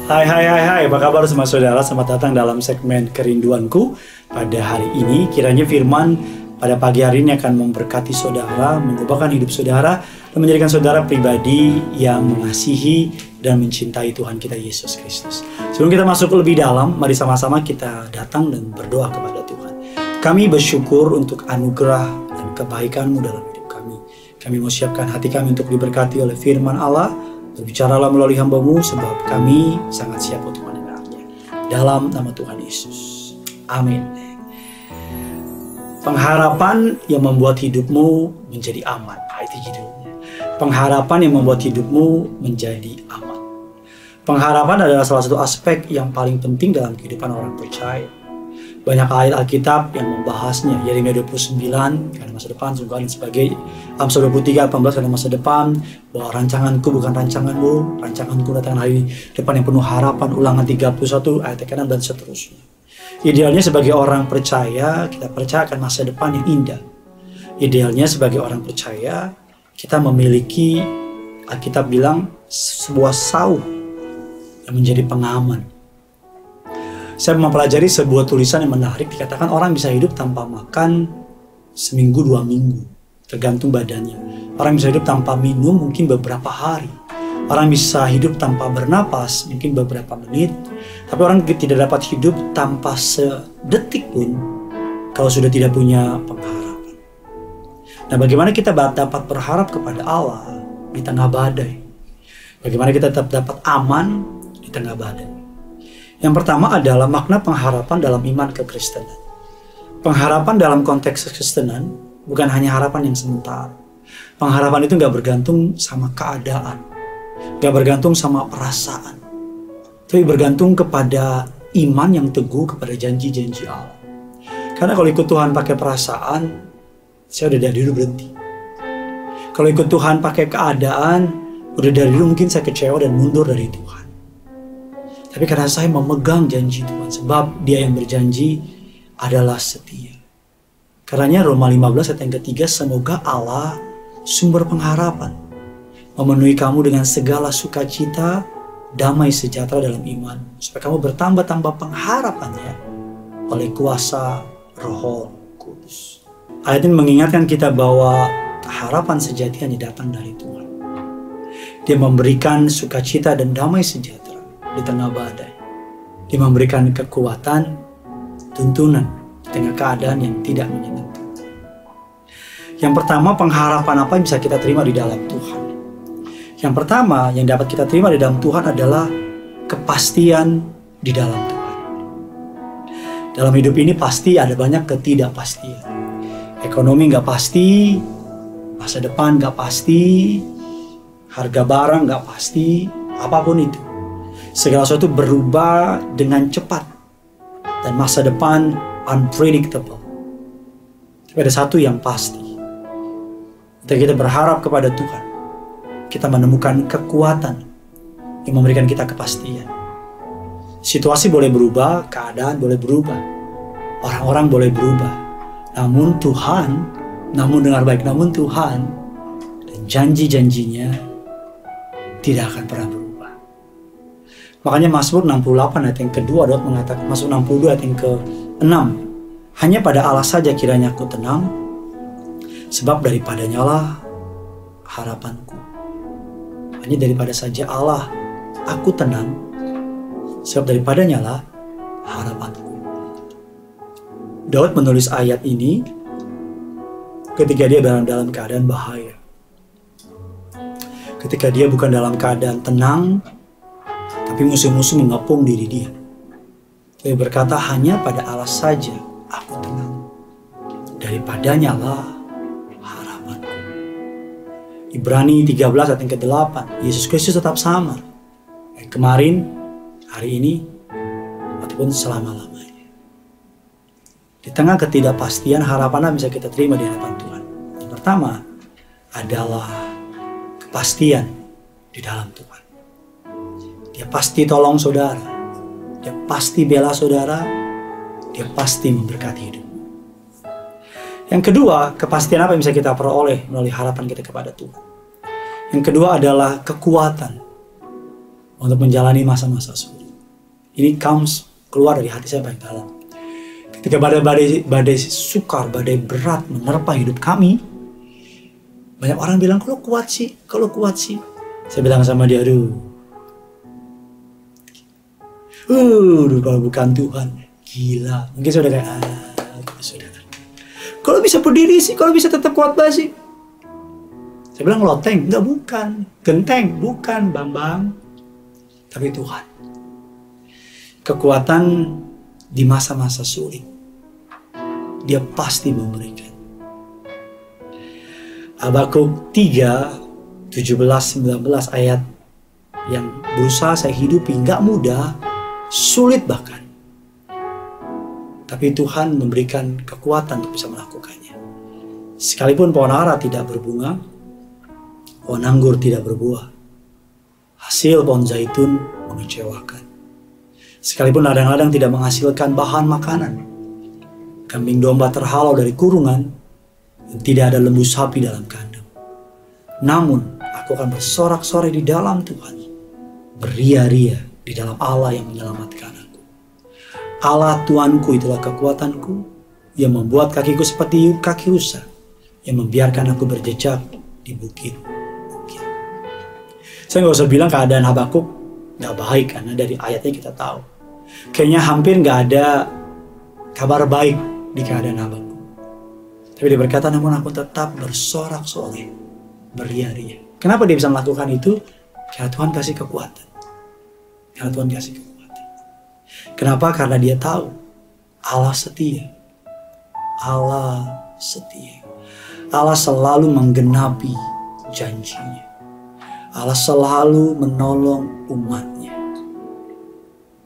Hai, apa kabar semua saudara? Selamat datang dalam segmen Kerinduanku. Pada hari ini, kiranya firman pada pagi hari ini akan memberkati saudara, mengubahkan hidup saudara, dan menjadikan saudara pribadi yang mengasihi dan mencintai Tuhan kita Yesus Kristus. Sebelum kita masuk lebih dalam, mari sama-sama kita datang dan berdoa kepada Tuhan. Kami bersyukur untuk anugerah dan kebaikan-Mu dalam hidup kami. Kami mau siapkan hati kami untuk diberkati oleh firman Allah. Berbicaralah melalui hamba-Mu, sebab kami sangat siap untuk mendengarnya. Dalam nama Tuhan Yesus. Amin. Pengharapan yang membuat hidupmu menjadi aman. Itu judulnya. Pengharapan yang membuat hidupmu menjadi aman. Pengharapan adalah salah satu aspek yang paling penting dalam kehidupan orang percaya. Banyak ayat Alkitab yang membahasnya. Yeremia 29 karena masa depan, sungguh dan sebagainya. Amsal 23 18 karena masa depan, bahwa rancanganku bukan rancanganmu, rancanganku datang hari depan yang penuh harapan. Ulangan 31 ayat 6 dan seterusnya. Idealnya sebagai orang percaya, kita percaya akan masa depan yang indah. Idealnya sebagai orang percaya, kita memiliki, Alkitab bilang, sebuah sauh yang menjadi pengaman. Saya mempelajari sebuah tulisan yang menarik, dikatakan orang bisa hidup tanpa makan seminggu 2 minggu, tergantung badannya. Orang bisa hidup tanpa minum mungkin beberapa hari. Orang bisa hidup tanpa bernapas mungkin beberapa menit. Tapi orang tidak dapat hidup tanpa sedetik pun kalau sudah tidak punya pengharapan. Nah, bagaimana kita dapat berharap kepada Allah di tengah badai? Bagaimana kita tetap dapat aman di tengah badai? Yang pertama adalah makna pengharapan dalam iman kekristenan. Pengharapan dalam konteks kekristenan bukan hanya harapan yang sementara. Pengharapan itu gak bergantung sama keadaan, gak bergantung sama perasaan, tapi bergantung kepada iman yang teguh kepada janji-janji Allah. Karena kalau ikut Tuhan pakai perasaan, saya udah dari dulu berhenti. Kalau ikut Tuhan pakai keadaan, udah dari dulu mungkin saya kecewa dan mundur dari Tuhan. Tapi karena saya memegang janji Tuhan, sebab Dia yang berjanji adalah setia. Karenanya Roma 15 ayat yang ketiga, semoga Allah sumber pengharapan memenuhi kamu dengan segala sukacita, damai sejahtera dalam iman, supaya kamu bertambah-tambah pengharapannya oleh kuasa Roh Kudus. Ayat ini mengingatkan kita bahwa harapan sejati hanya datang dari Tuhan. Dia memberikan sukacita dan damai sejahtera di tengah badai. Dia memberikan kekuatan, tuntunan di tengah keadaan yang tidak menyenangkan. Yang pertama, pengharapan apa yang bisa kita terima di dalam Tuhan? Yang pertama yang dapat kita terima di dalam Tuhan adalah kepastian di dalam Tuhan. Dalam hidup ini pasti ada banyak ketidakpastian. Ekonomi gak pasti, masa depan gak pasti, harga barang gak pasti, apapun itu. Segala sesuatu berubah dengan cepat dan masa depan unpredictable. Tapi ada satu yang pasti. Ketika kita berharap kepada Tuhan, kita menemukan kekuatan yang memberikan kita kepastian. Situasi boleh berubah, keadaan boleh berubah, orang-orang boleh berubah. Namun Tuhan, dengar baik, namun Tuhan dan janji-janjinya tidak akan pernah berubah. Makanya Mazmur 68 ayat yang kedua, Daud mengatakan, Mazmur 62 ayat yang ke-6, hanya pada Allah saja kiranya aku tenang, sebab daripadanya lah harapanku. Hanya daripada saja Allah aku tenang, sebab daripadanya lah harapanku. Daud menulis ayat ini ketika dia dalam keadaan bahaya. Ketika dia bukan dalam keadaan tenang, tapi musuh-musuh mengepung diri dia. Dia berkata, hanya pada Allah saja aku tenang, daripadanya lah harapanku. Ibrani 13 ayat yang ke-8, Yesus Kristus tetap sama, kemarin, hari ini, ataupun selama-lamanya. Di tengah ketidakpastian, harapan apa bisa kita terima di hadapan Tuhan? Yang pertama adalah kepastian di dalam Tuhan. Dia pasti tolong saudara, Dia pasti bela saudara, Dia pasti memberkati hidupmu. Yang kedua, kepastian apa yang bisa kita peroleh melalui harapan kita kepada Tuhan? Yang kedua adalah kekuatan untuk menjalani masa-masa sulit. Ini keluar dari hati saya paling dalam. Ketika badai sukar, badai berat menerpa hidup kami, banyak orang bilang, kalau kuat sih. Saya bilang sama dia, aduh, kalau bukan Tuhan, gila. Mungkin sudah kayak, saudara. Kalau bisa berdiri sih, kalau bisa tetap kuat sih. Saya bilang, loteng, enggak, bukan. Genteng, bukan, Bambang. Tapi Tuhan. Kekuatan di masa-masa sulit, Dia pasti memberikan. Habakuk 3, 17-19 ayat yang berusaha saya hidupi, nggak mudah, sulit bahkan. Tapi Tuhan memberikan kekuatan untuk bisa melakukannya. Sekalipun pohon ara tidak berbunga, pohon anggur tidak berbuah, hasil pohon zaitun mengecewakan. Sekalipun ladang-ladang tidak menghasilkan bahan makanan, kambing domba terhalau dari kurungan, dan tidak ada lembu sapi dalam kandang. Namun, aku akan bersorak-sorai di dalam Tuhan, beria-ria di dalam Allah yang menyelamatkan aku. Allah Tuanku itulah kekuatanku, yang membuat kakiku seperti kaki rusa, yang membiarkan aku berjejak di bukit-bukit. Saya nggak usah bilang keadaan Habakuk nggak baik, karena dari ayatnya kita tahu. Kayaknya hampir nggak ada kabar baik di keadaan Habakuk. Tapi dia berkata, namun aku tetap bersorak-sorai, beria-ria. Kenapa dia bisa melakukan itu? Karena Tuhan kasih kekuatan. Kenapa? Karena dia tahu Allah setia. Allah selalu menggenapi janjinya. Allah selalu menolong umatnya.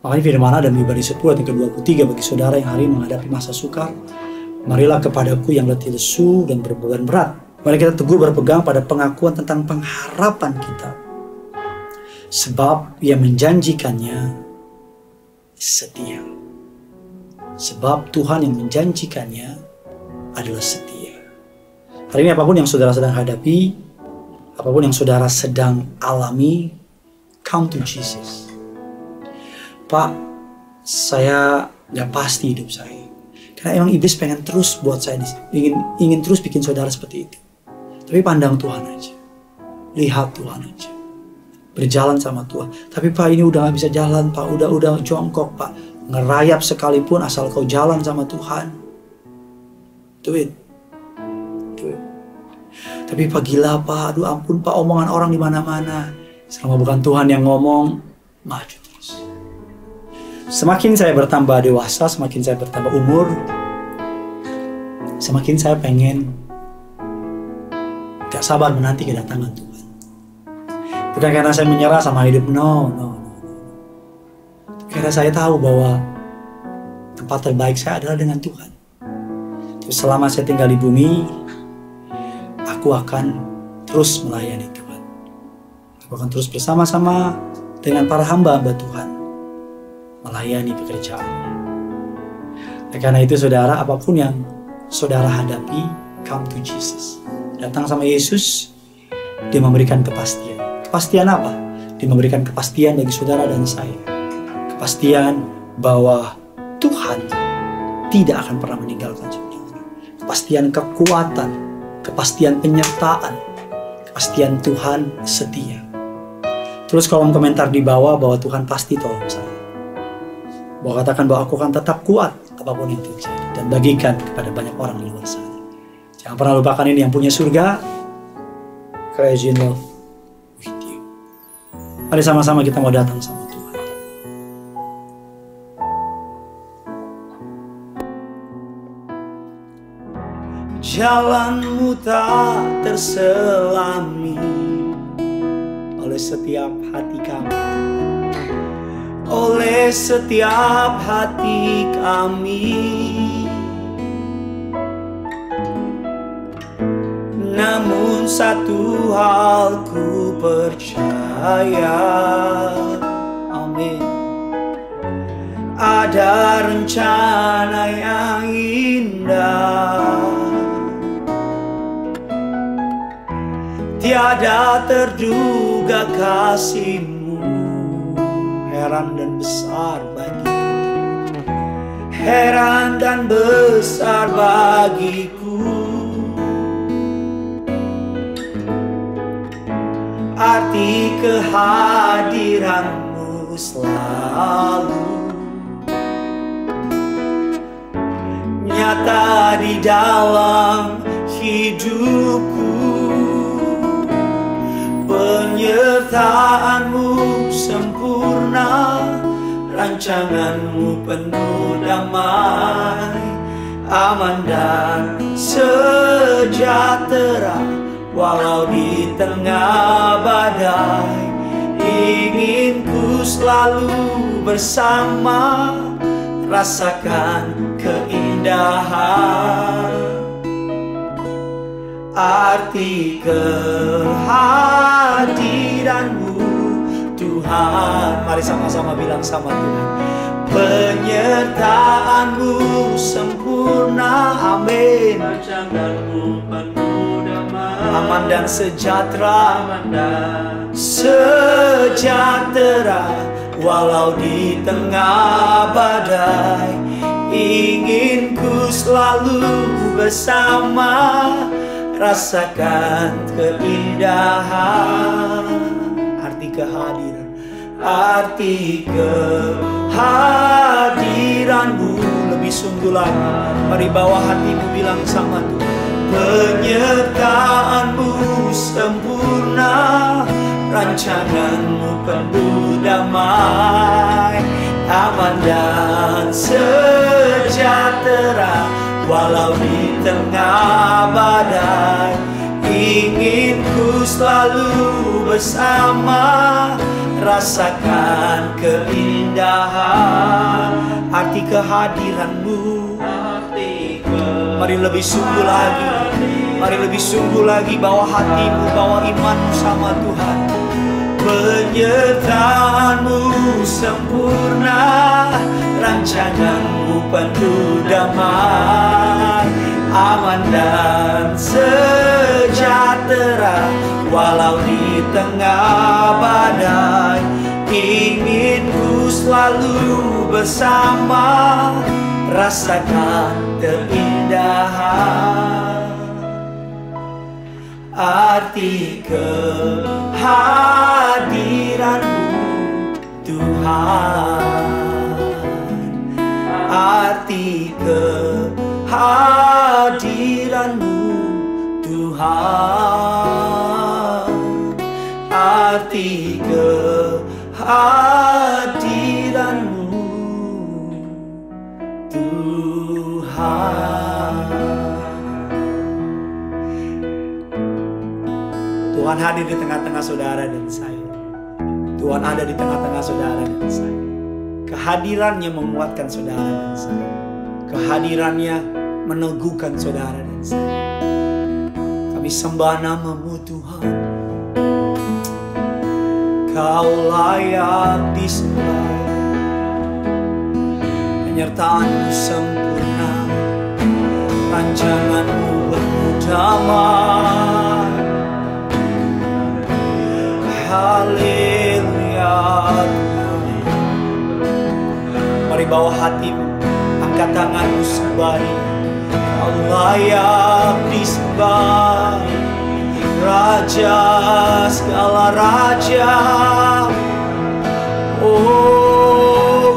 Makanya firman Allah dalam Ibrani 10 ayat ke-23, bagi saudara yang hari menghadapi masa sukar, marilah kepadaku yang letih lesu dan berbeban berat. Mari kita teguh berpegang pada pengakuan tentang pengharapan kita. Sebab Ia menjanjikannya setia. Sebab Tuhan yang menjanjikannya adalah setia. Hari ini apapun yang saudara sedang hadapi, apapun yang saudara sedang alami, come to Jesus. Pak, saya gak pasti hidup saya. Karena emang iblis pengen terus buat saya, ingin terus bikin saudara seperti itu. Tapi pandang Tuhan aja. Lihat Tuhan aja. Berjalan sama Tuhan. Tapi Pak, ini udah gak bisa jalan Pak. Udah jongkok Pak. Ngerayap sekalipun asal kau jalan sama Tuhan. Do it. Tapi Pak, gila Pak. Aduh ampun Pak, omongan orang di mana-mana. Selama bukan Tuhan yang ngomong, maju terus. Semakin saya bertambah dewasa, semakin saya bertambah umur, semakin saya pengen gak sabar menanti kedatangan Tuhan. Bukan karena saya menyerah sama hidup, no. Karena saya tahu bahwa tempat terbaik saya adalah dengan Tuhan. Terus selama saya tinggal di bumi, aku akan terus melayani Tuhan. Aku akan terus bersama-sama dengan para hamba-hamba Tuhan melayani pekerjaannya. Karena itu saudara, apapun yang saudara hadapi, come to Jesus. Datang sama Yesus, Dia memberikan kepastian. Kepastian apa? Dia memberikan kepastian bagi saudara dan saya. Kepastian bahwa Tuhan tidak akan pernah meninggalkan saudara. Kepastian kekuatan, kepastian penyertaan, kepastian Tuhan setia. Terus kolom komentar di bawah bahwa Tuhan pasti tolong saya. Bahwa katakan bahwa aku akan tetap kuat apapun yang terjadi, dan bagikan kepada banyak orang di luar sana. Jangan pernah lupakan ini, yang punya surga, crazy in love with you. Mari sama-sama kita mau datang sama Tuhan. Jalanmu tak terselami oleh setiap hati kami. Oleh setiap hati kami. Namun satu hal ku percaya, amin, ada rencana yang indah, tiada terduga kasih-Mu. heran dan besar bagiku. Heran dan besar bagiku arti kehadiranmu selalu nyata di dalam hidupku. Penyertaanmu sempurna, rancanganmu penuh damai, aman dan sejahtera. Walau di tengah badai, ingin ku selalu bersama, rasakan keindahan arti kehadiranmu Tuhan. Mari sama-sama bilang sama Tuhan. Penyertaanmu sempurna, amin. Rancanganmu penuh damai, aman dan sejahtera, aman dan sejahtera. Walau di tengah badai, ingin ku selalu bersama, rasakan keindahan arti kehadiran, arti kehadiranmu. Lebih sungguh lagi, mari bawa hatimu bilang sama Tuhan. Penyertaanmu sempurna, rancanganmu penuh damai, aman dan sejahtera. Walau di tengah badai, ingin ku selalu bersama, rasakan keindahan arti kehadiranmu. Mari lebih sungguh lagi, mari lebih sungguh lagi, bawa hatimu, bawa imanmu sama Tuhan. Penyertaanmu sempurna, rancanganmu penuh damai, aman dan sejahtera. Walau di tengah badai, ingin ku selalu bersama, rasakan keindahan arti kehadiranmu Tuhan, arti kehadiranmu Tuhan, arti kehadiranmu Tuhan. Tuhan hadir di tengah-tengah saudara dan saya. Tuhan ada di tengah-tengah saudara dan saya. Kehadirannya menguatkan saudara dan saya. Kehadirannya meneguhkan saudara dan saya. Kami sembah nama-Mu Tuhan. Kau layak disembah. Penyertaan-Mu sempurna, rancangan-Mu penuh damai. Haleluya. Mari bawa hatimu, angkat tanganmu sembari. Kau layak disembah, Raja segala raja. Oh,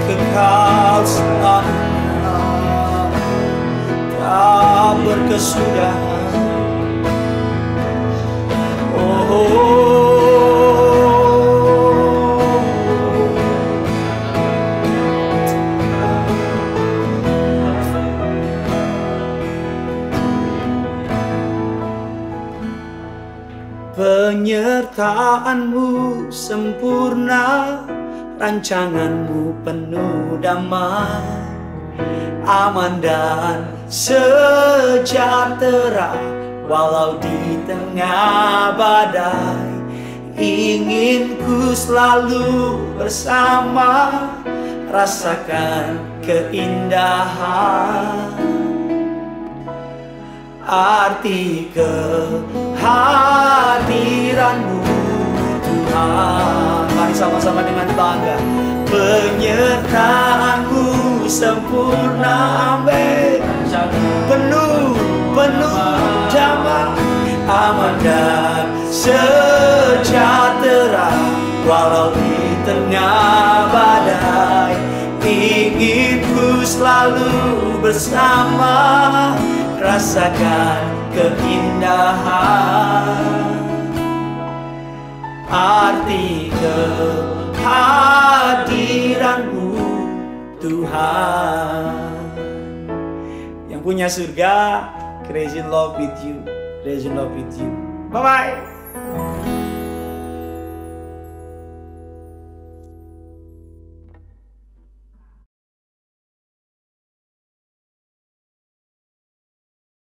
kekal selamanya, tak berkesudahan. Penyertaan-Mu sempurna, rancangan-Mu penuh damai, aman dan sejahtera. Walau di tengah badai, ingin ku selalu bersama, rasakan keindahan arti kehadiran-Mu Tuhan. Mari sama-sama dengan bangga. Penyertaan-Mu sempurna, amin. Penuh damai, aman dan sejahtera. Walau di tengah badai, ingin ku selalu bersama, rasakan keindahan arti kehadiran-Mu Tuhan. Yang punya surga, crazy in love with you, crazy in love with you. Bye bye.